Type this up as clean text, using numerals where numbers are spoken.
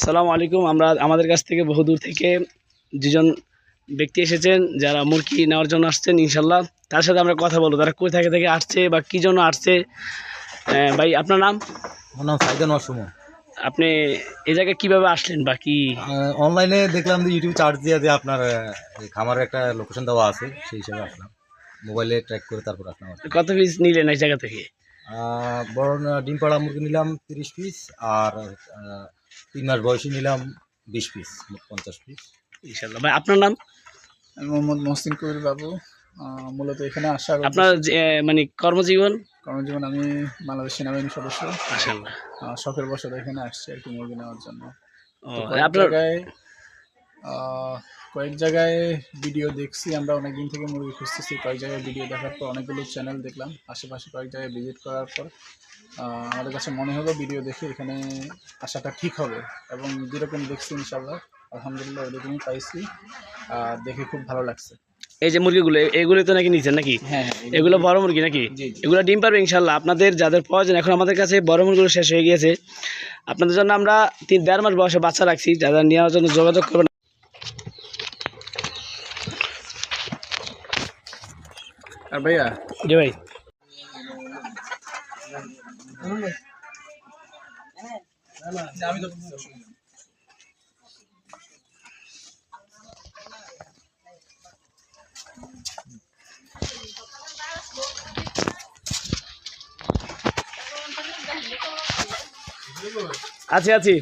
আসসালামু আলাইকুম। আমাদের কাছ থেকে বহুদূর থেকে দুজন ব্যক্তি এসেছেন যারা মুরগি নেওয়ার জন্য আসছেন। ইনশাল্লাহ তার সাথে আমরা কথা বলবো, তারা কোথা থেকে আসছে বা কী জন্য আসছে। ভাই, আপনার নাম? আমার নাম সাইদুল মাসুম। আপনি এই জায়গায় কীভাবে আসলেন বা কি? অনলাইনে দেখলাম যে ইউটিউব চার্জ দিয়ে আপনার খামারের একটা লোকেশন দেওয়া আছে, সেই হিসাবে আসলাম। মোবাইলে ট্র্যাক করে তারপর আসলাম। কত পিস নিলেন এই জায়গা থেকে? বড় ডিম পাড়া মুরগি নিলাম 30 পিস, আর 3 মাস বয়সী নিলাম 20 পিস, 50 পিস। ইনশাল্লাহ। ভাই, আপনার নাম? আমি মোহাম্মদ মহসিন কবির বাবু। মূলত এখানে আসার আপনার মানে কর্মজীবন? কর্মজীবন, আমি বাংলাদেশ সেনাবাহিনীর সদস্য। মাশাআল্লাহ। শখের বশত এখানে আসছি আর কি মুরগি নেওয়ার জন্য। আপনার কয়েক জায়গায় ভিডিও দেখছি, আমরা অনেকদিন থেকে মুরগি খুঁজতেছি। কয়েক জায়গায় ভিডিও দেখার পর অনেকগুলো চ্যানেল দেখলাম, আশেপাশে কয়েক জায়গায় ভিজিট করার পর আমাদের কাছে মনে হলো ভিডিও দেখে এখানে আসাটা ঠিক হবে, এবং যেরকম দেখছি ইনশাল্লাহ আলহামদুলিল্লাহ ওরকমই পাইছি। দেখে খুব ভালো লাগছে। এই যে মুরগিগুলো, এগুলো তো নাকি নিচ্ছেন নাকি? হ্যাঁ, এগুলো বড় মুরগি নাকি? এগুলো ডিম পারবে ইনশাল্লাহ। আপনাদের যাদের প্রয়োজন, এখন আমাদের কাছে বড় মুরগিগুলো শেষ হয়ে গিয়েছে। আপনাদের জন্য আমরা 3-1.5 মাস বয়সে বাচ্চা রাখছি, যারা নেওয়ার জন্য যোগাযোগ করবেন। আর ভাইয়া জি ভাই। আছি।